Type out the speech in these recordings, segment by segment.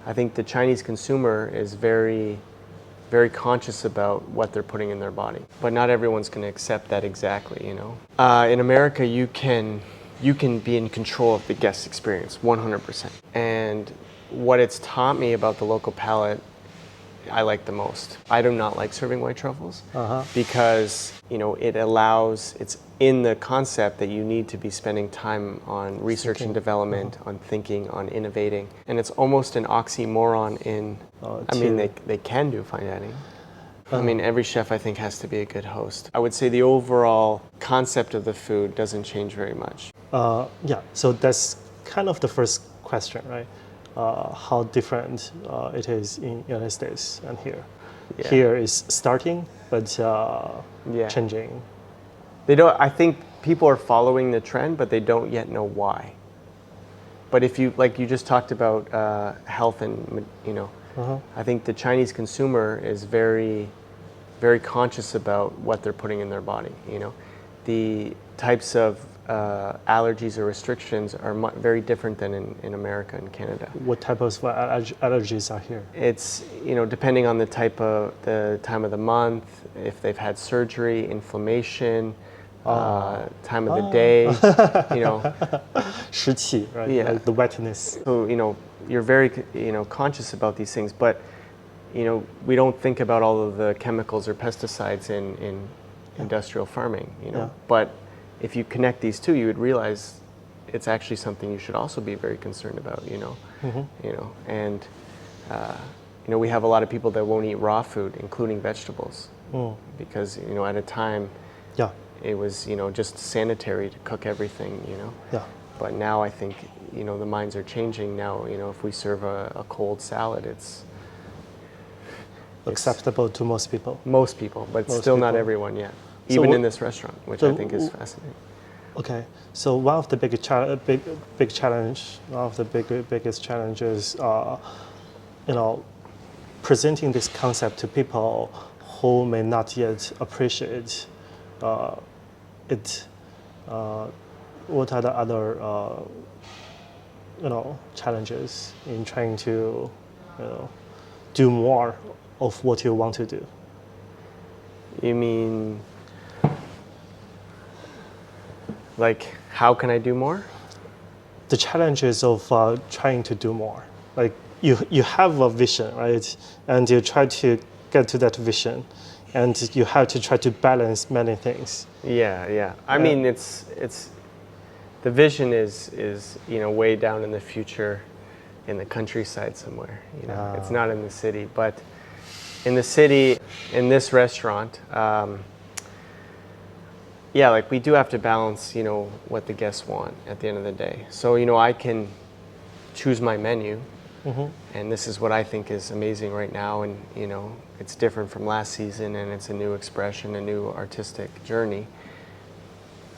I think the Chinese consumer is very conscious about what they're putting in their body, but not everyone's going to accept that exactly. In America, you can be in control of the guest experience 100%. And what it's taught me about the local palate, I like the most. I do not like serving white truffles because it's in the concept that you need to be spending time on research and development, on thinking, on innovating, and it's almost an oxymoron in. They can do fine dining. I mean, every chef I think has to be a good host. I would say the overall concept of the food doesn't change very much. So that's kind of the first question, right? How different it is in United States and here. Yeah. Here is starting, but changing. They don't. I think people are following the trend, but they don't yet know why. But if you just talked about health and I think the Chinese consumer is very conscious about what they're putting in their body. The types of allergies or restrictions are very different than in America and Canada. What type of allergies are here? It's depending on the time of the month, if they've had surgery, inflammation, time of the day, 湿气, right? Yeah. Like the wetness. So you're very conscious about these things, but we don't think about all of the chemicals or pesticides in industrial farming. But if you connect these two, you would realize it's actually something you should also be very concerned about. And we have a lot of people that won't eat raw food, including vegetables, because at a time it was just sanitary to cook everything. But now I think the minds are changing. Now if we serve a cold salad, it's acceptable to most people. Most people, but still not everyone yet. Even in this restaurant, which I think is fascinating. Okay, so one of the biggest challenges, presenting this concept to people who may not yet appreciate it. What are the other, challenges in trying to, do more of what you want to do? You mean, like, how can I do more? The challenges of trying to do more. Like, you have a vision, right? And you try to get to that vision, and you have to try to balance many things. Yeah. I mean, it's the vision is way down in the future, in the countryside somewhere. It's not in the city, but in the city, in this restaurant. Like we do have to balance, what the guests want at the end of the day. So, I can choose my menu, and this is what I think is amazing right now. And, it's different from last season, and it's a new expression, a new artistic journey.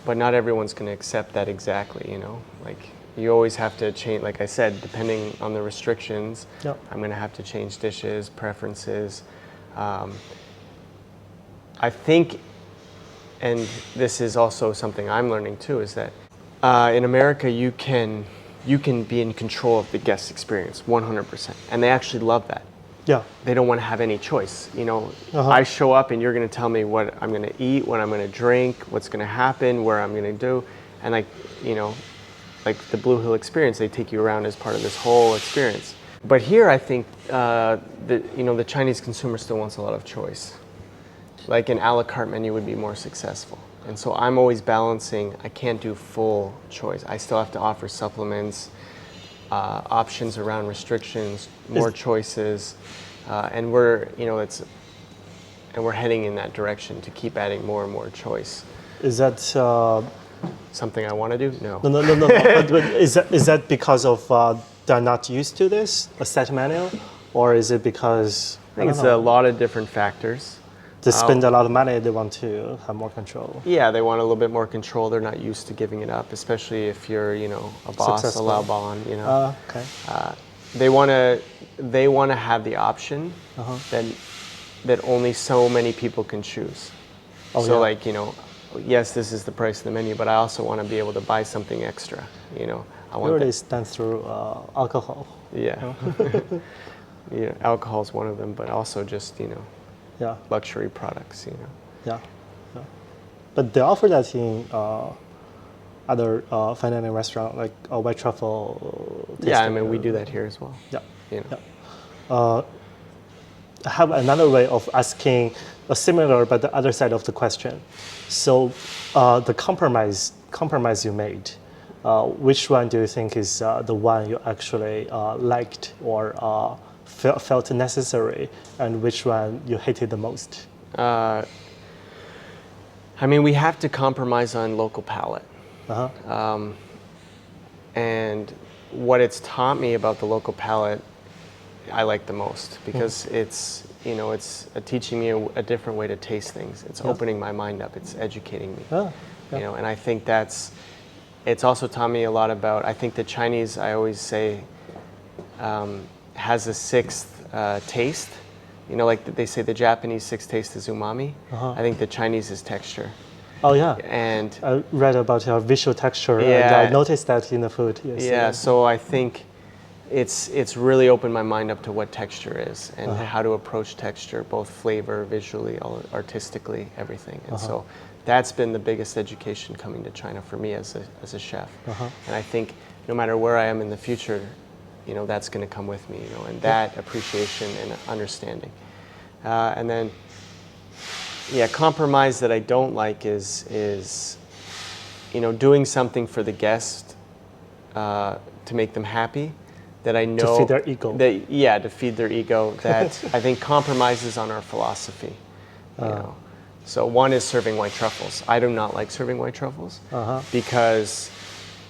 But not everyone's going to accept that exactly, Like, you always have to change, like I said, depending on the restrictions, I'm going to have to change dishes, preferences. I think, and this is also something I'm learning too, is that in America you can be in control of the guest experience 100%, and they actually love that. They don't want to have any choice. I show up and you're going to tell me what I'm going to eat, what I'm going to drink, what's going to happen, where I'm going to do, and like the Blue Hill experience, they take you around as part of this whole experience. But here, I think the Chinese consumer still wants a lot of choice. Like an a la carte menu would be more successful. And so I'm always balancing, I can't do full choice. I still have to offer supplements, options around restrictions, more choices, and we're heading in that direction to keep adding more and more choice. Is that something I want to do? No. No. But is that because of they're not used to this, a set menu, or is it because I think it's a lot of different factors. They spend a lot of money, they want to have more control. Yeah, they want a little bit more control. They're not used to giving it up, especially if you're, a boss, Successful. a lao bon, Okay. They want to have the option that only so many people can choose. yes, this is the price of the menu, but I also want to be able to buy something extra. I want Usually that. it's done through alcohol. Yeah. Alcohol is one of them, but also just Yeah, luxury products. yeah, yeah. But they offer that in other fine dining restaurant, like a white truffle. Yeah, I tasting mean we or- do that here as well. Yeah. You know. Yeah. I have another way of asking a similar but the other side of the question. So the compromise you made, which one do you think is the one you actually liked or felt necessary, and which one you hated the most? I mean, we have to compromise on local palate. Uh-huh. And what it's taught me about the local palate, I like the most because it's teaching me a different way to taste things. It's opening my mind up. It's educating me. Ah, yeah. And I think it's also taught me a lot about. I think the Chinese, I always say, has a sixth taste. Like they say, the Japanese sixth taste is umami. I think the Chinese is texture. Oh yeah. And I read about your visual texture, and Yeah. I noticed that in the food. Yes. yeah, so I think it's really opened my mind up to what texture is and how to approach texture, both flavor, visually, artistically, everything. And so that's been the biggest education coming to China for me as a chef. And I think no matter where I am in the future, that's going to come with me, and that appreciation and understanding. And then, compromise that I don't like is doing something for the guest to make them happy. That I know feed their ego. To feed their ego. That I think compromises on our philosophy. So one is serving white truffles. I do not like serving white truffles because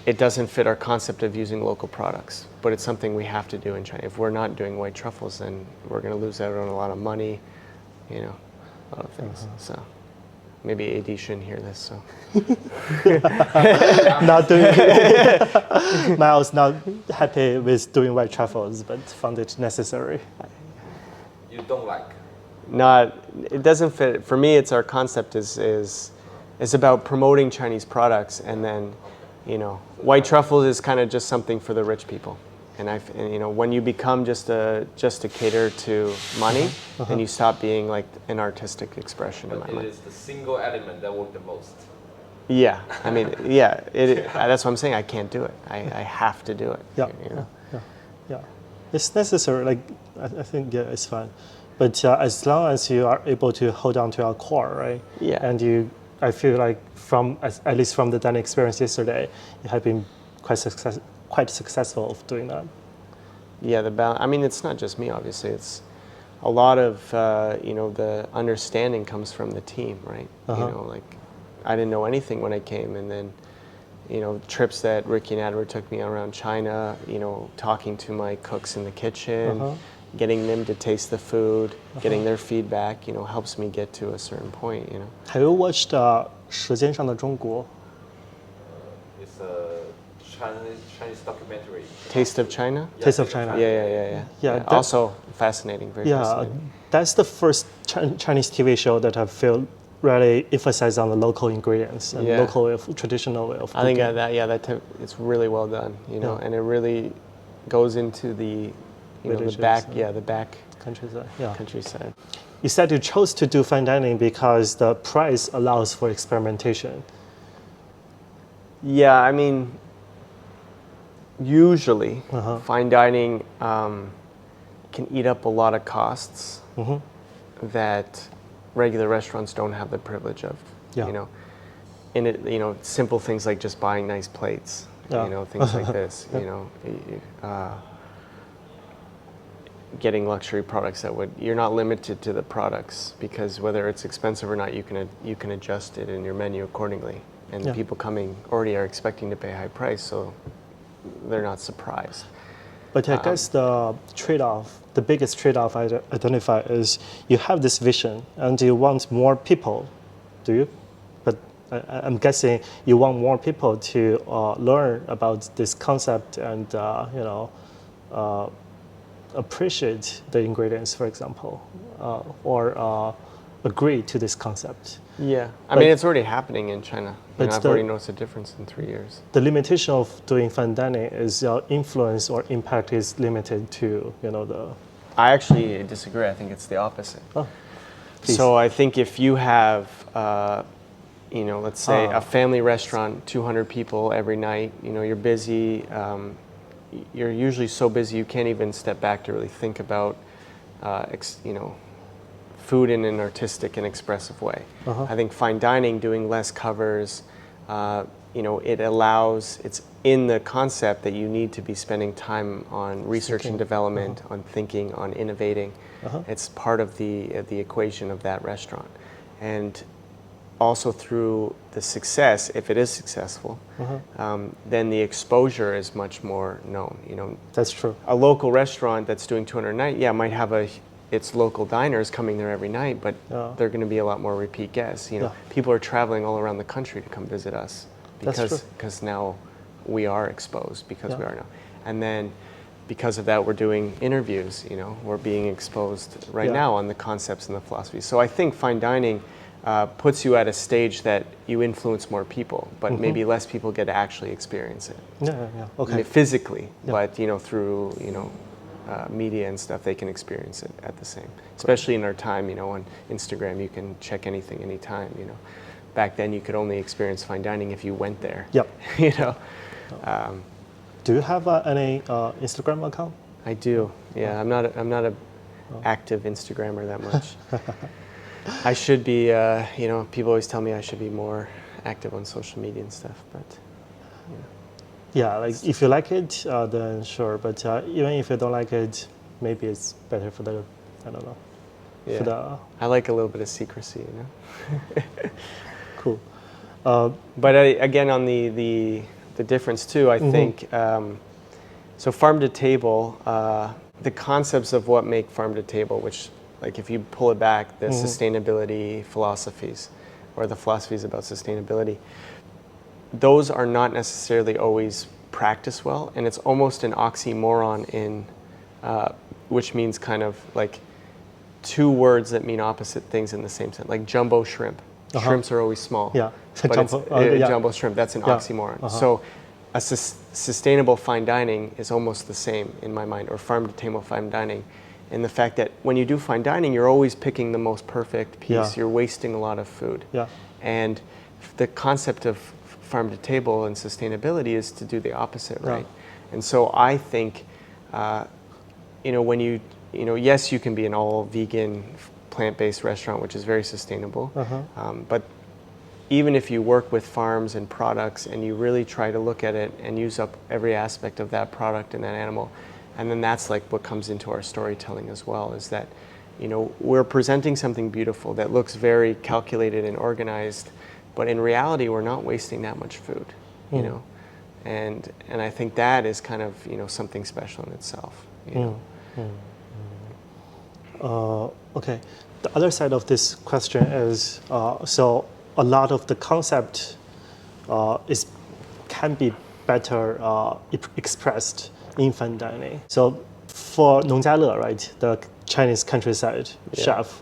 it doesn't fit our concept of using local products. But it's something we have to do in China. If we're not doing white truffles, then we're going to lose out on a lot of money, a lot of things. So maybe AD shouldn't hear this. So Not doing. Miles not happy with doing white truffles, but found it necessary. You don't like. it doesn't fit. For me, it's our concept is about promoting Chinese products, and then white truffles is kind of just something for the rich people. And when you become just to cater to money, then you stop being like an artistic expression in my It mind. is the single element that works the most. Yeah, I mean, that's what I'm saying. I can't do it. I have to do it. Yeah. Yeah, it's necessary. Like I think it's fine, but as long as you are able to hold on to our core, right? Yeah. And I feel like at least from the dining experience yesterday, you have been quite successful of doing that. Yeah, the balance. I mean, it's not just me. Obviously, it's a lot of the understanding comes from the team, right? Like I didn't know anything when I came, and then trips that Ricky and Edward took me around China. Talking to my cooks in the kitchen, getting them to taste the food, getting their feedback. Helps me get to a certain point. Have you watched 舌尖上的中国? It's a Chinese documentary. Taste of China. Taste of China. Yeah. Yeah, Also fascinating. Very Yeah, fascinating. that's the first Chinese TV show that I feel really emphasize on the local ingredients and Yeah. local way traditional way of I think cooking. it's really well done. Yeah. And it really goes into the the Villages, back yeah. the back Countryside. Yeah. countryside. You said you chose to do fine dining because the price allows for experimentation. Yeah, I mean, usually fine dining can eat up a lot of costs that regular restaurants don't have the privilege of. Yeah. In it, simple things like just buying nice plates. Yeah. Things like this. Getting luxury products you're not limited to the products, because whether it's expensive or not, you can adjust it in your menu accordingly. And the people coming already are expecting to pay a high price, so they're not surprised. But I guess the biggest trade-off I identify is you have this vision and you want more people, do you? But I'm guessing you want more people to learn about this concept and appreciate the ingredients, for example, or agree to this concept. Yeah, I But- mean, it's already happening in China. But I've already noticed a difference in 3 years. The limitation of doing fine dining is your influence or impact is limited to, the. I actually disagree. I think it's the opposite. Oh, please. So I think if you have, let's say Ah. a family restaurant, 200 people every night, you're busy. You're usually so busy you can't even step back to really think about, food in an artistic and expressive way. I think fine dining, doing less covers, it's in the concept that you need to be spending time on research and development, on thinking, on innovating. It's part of the equation of that restaurant. And also through the success, if it is successful, then the exposure is much more known. That's true. A local restaurant that's doing 200 a night, might have its local diners coming there every night, but they're going to be a lot more repeat guests. People are traveling all around the country to come visit us because now we are exposed because we are now. And then because of that, we're doing interviews. We're being exposed right now on the concepts and the philosophies. So I think fine dining puts you at a stage that you influence more people, but maybe less people get to actually experience it. Okay. I mean, physically, but through media and stuff, they can experience it at the same. Especially in our time, on Instagram, you can check anything, anytime. Back then, you could only experience fine dining if you went there. Yep. Do you have any Instagram account? I do. Yeah, I'm not a active Instagrammer that much. I should be. People always tell me I should be more active on social media and stuff, but. Yeah, like if you like it, then sure. But even if you don't like it, maybe it's better for the, I don't know. Yeah. For the, I like a little bit of secrecy, Cool. But again, on the difference too, I think. So farm to table, the concepts of what make farm to table, which, like, if you pull it back, the sustainability philosophies, or the philosophies about sustainability. Those are not necessarily always practiced well, and it's almost an oxymoron which means kind of like two words that mean opposite things in the same sense, like jumbo shrimp. Shrimps are always small, Yeah. but jumbo shrimp, that's an oxymoron. So a sustainable fine dining is almost the same in my mind, or farm to table fine dining, in the fact that when you do fine dining, you're always picking the most perfect piece. You're wasting a lot of food. And the concept of farm to table and sustainability is to do the opposite, right? And so I think, when yes, you can be an all vegan, plant-based restaurant, which is very sustainable. But even if you work with farms and products and you really try to look at it and use up every aspect of that product and that animal, and then that's like what comes into our storytelling as well, is that, we're presenting something beautiful that looks very calculated and organized, but in reality, we're not wasting that much food, and I think that is kind of something special in itself. Okay. The other side of this question is so a lot of the concept can be better expressed in fine dining. So for Nongjiale, right, the Chinese countryside chef,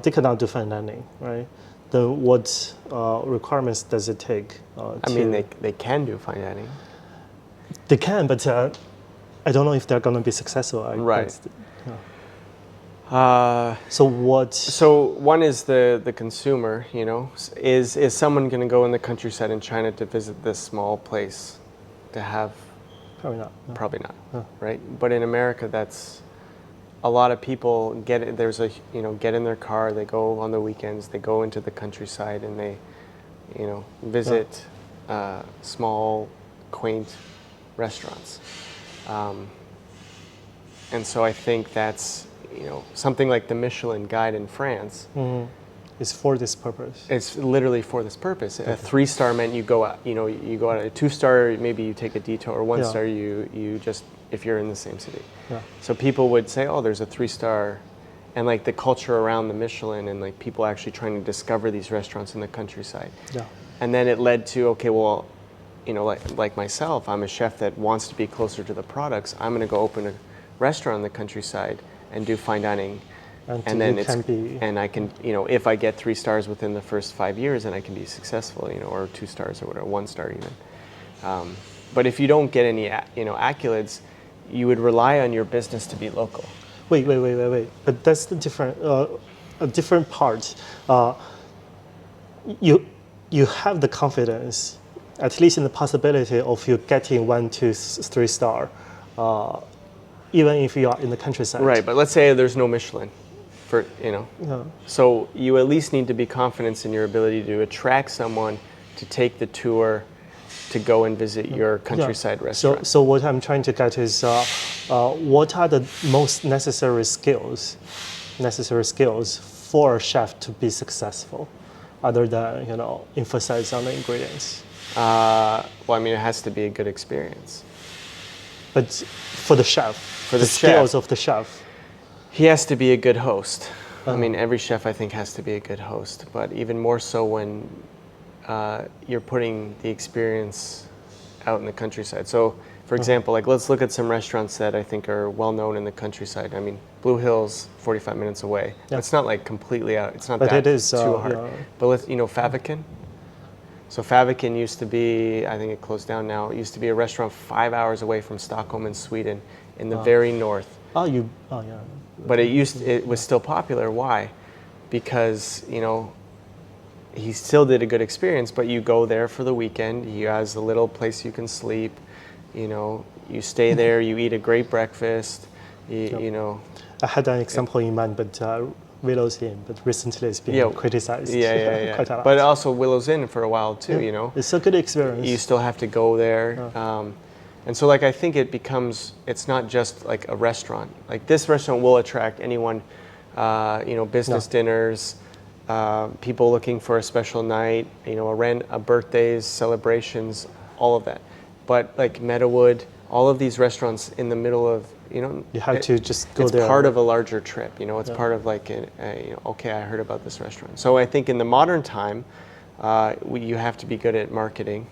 they cannot do fine dining, right? Then what requirements does it take? I mean, they can do fine dining. They can, but I don't know if they're going to be successful. Right. So what? So one is the consumer. Is someone going to go in the countryside in China to visit this small place to have? Probably not. No. Probably not. Right. But in America, that's a lot of people get in their car, they go on the weekends, they go into the countryside and they, visit small, quaint restaurants. And so I think that's, something like the Michelin Guide in France. It's for this purpose. It's literally for this purpose. A 3-star meant you go out, you go out. A 2-star, maybe you take a detour. 1-star, you just, if you're in the same city. So people would say, oh, there's a 3-star, and like the culture around the Michelin, and like people actually trying to discover these restaurants in the countryside. And then it led to, okay, well, like myself, I'm a chef that wants to be closer to the products. I'm going to go open a restaurant in the countryside and do fine dining And then you can be. and I can, if I get 3 stars within the first 5 years, then I can be successful, or 2 stars or whatever, 1 star even. But if you don't get any, accolades, you would rely on your business to be local. Wait. But that's the a different part. You have the confidence, at least in the possibility of you getting 1, 2, 3 star, even if you are in the countryside. Right, but let's say there's no Michelin, Yeah. So you at least need to be confident in your ability to attract someone to take the tour to go and visit your countryside restaurant. So what I'm trying to get is, what are the most necessary skills for a chef to be successful, other than emphasize on the ingredients? It has to be a good experience. But for the chef, the skills chef, of the chef, he has to be a good host. Every chef I think has to be a good host, but even more so when you're putting the experience out in the countryside. So, for example, let's look at some restaurants that I think are well known in the countryside. Blue Hills, 45 minutes away. Yeah. It's not like completely out. It's not but that it is too hard. yeah. But Faviken. So Faviken used to be, I think it closed down now. It used to be a restaurant 5 hours away from Stockholm in Sweden, in the very north. Yeah. But it was still popular. Why? Because he still did a good experience, but you go there for the weekend. He has a little place you can sleep. You stay there. You eat a great breakfast. I had an example in mind, but Willow's Inn, but recently it's been criticized. Yeah. Quite a lot. But also Willow's Inn for a while too. It's a good experience. You still have to go there. And so I think it's not just like a restaurant. Like this restaurant will attract anyone, business dinners, people looking for a special night, a birthdays, celebrations, all of that. But like Meadowood, all of these restaurants in the middle of, you have to just go there. It's part of a larger trip, it's part of like, okay, I heard about this restaurant. So I think in the modern time, you have to be good at marketing.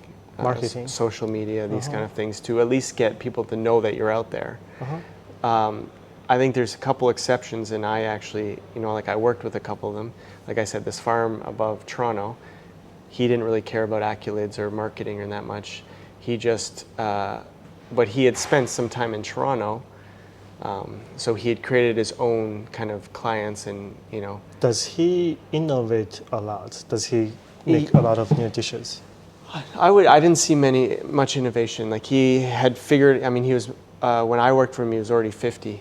Social media, these kind of things, to at least get people to know that you're out there. I think there's a couple exceptions, and I actually, I worked with a couple of them. Like I said, this farm above Toronto, he didn't really care about accolades or marketing or that much. He just, but he had spent some time in Toronto, so he had created his own kind of clients, and Does he innovate a lot? Does he make a lot of new dishes? I didn't see much innovation. Like he had figured. He was when I worked for him, he was already 50.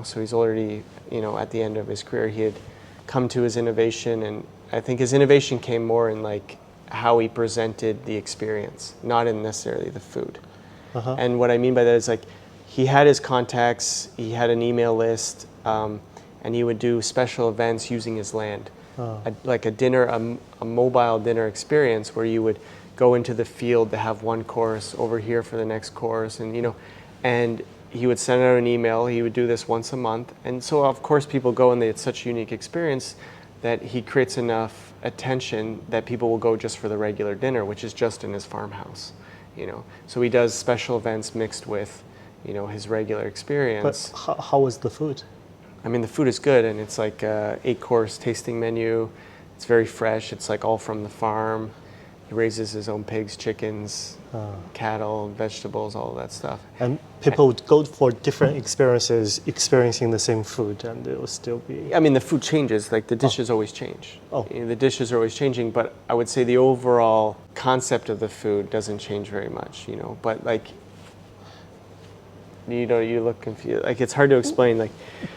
So he's already at the end of his career. He had come to his innovation, and I think his innovation came more in like how he presented the experience, not in necessarily the food. And what I mean by that is like he had his contacts, he had an email list, and he would do special events using his land, like a dinner, a mobile dinner experience where you would go into the field to have one course over here for the next course, and and he would send out an email. He would do this once a month, and so of course people go and they had such a unique experience that he creates enough attention that people will go just for the regular dinner, which is just in his farmhouse. So he does special events mixed with his regular experience. But how was the food? The food is good, and it's like a 8-course tasting menu. It's very fresh. It's like all from the farm. He raises his own pigs, chickens, cattle, vegetables, all of that stuff. And people would go for different experiences, experiencing the same food, and it will still be... The food changes. Like, the dishes always change. The dishes are always changing, but I would say the overall concept of the food doesn't change very much, But, like, you look confused. Like, it's hard to explain. Like,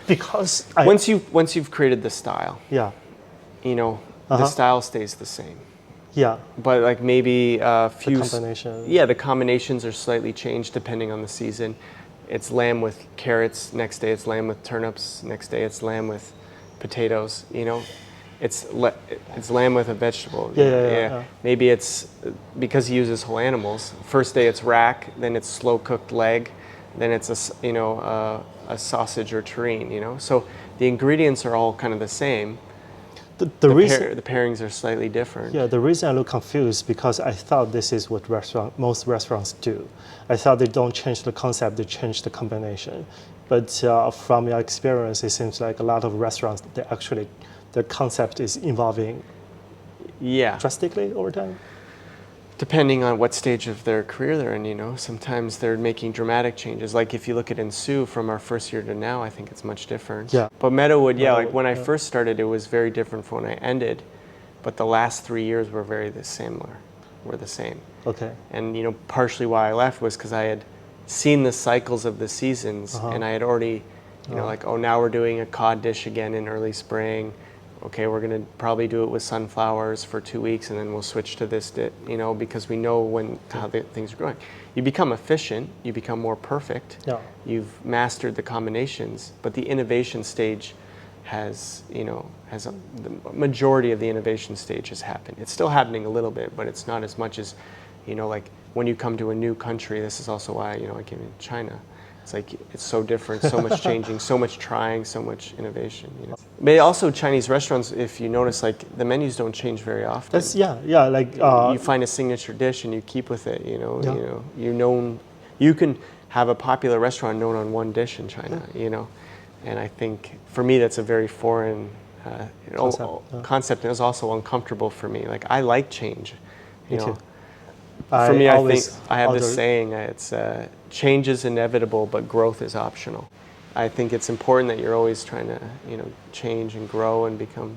because once you've created the style, the style stays the same. Yeah. But like maybe a few... The combination. Yeah, the combinations are slightly changed depending on the season. It's lamb with carrots, next day it's lamb with turnips, next day it's lamb with potatoes, It's lamb with a vegetable. Yeah. Maybe it's because he uses whole animals. First day it's rack, then it's slow cooked leg, then it's a sausage or terrine, So the ingredients are all kind of the same. The reason, the pairings are slightly different. yeah, the reason I look confused because I thought this is what most restaurants do. I thought they don't change the concept, they change the combination. But from your experience, it seems like a lot of restaurants, their concept is evolving Yeah. drastically over time. Depending on what stage of their career they're in, you know, sometimes they're making dramatic changes. Like if you look at Ensue from our first year to now, I think it's much different. Yeah. But Meadowood, yeah, like Meadowood, when I yeah. first started, it was very different from when I ended. But the last 3 years were very similar. Were the same. Okay. And you know, partially why I left was because I had seen the cycles of the seasons, and I had already, you know, like, oh, now we're doing a cod dish again in early spring. Okay, we're gonna probably do it with sunflowers for 2 weeks, and then we'll switch to this, you know, because we know how things are going. You become efficient, you become more perfect. Yeah. You've mastered the combinations, but the innovation stage has, you know, the majority of the innovation stage has happened. It's still happening a little bit, but it's not as much as, you know, like when you come to a new country. This is also why, you know, I came to China. It's like it's so different, so much changing, so much trying, so much innovation. You know. But also Chinese restaurants, if you notice, like the menus don't change very often. That's yeah. Like You find a signature dish and you keep with it. You know, Yeah. you can have a popular restaurant known on one dish in China. You know, and I think for me that's a very foreign concept, and it's also uncomfortable for me. Like I like change. You Me know. too. For me, I think always I have this order- saying, it's change is inevitable, but growth is optional. I think it's important that you're always trying to, you know, change and grow and become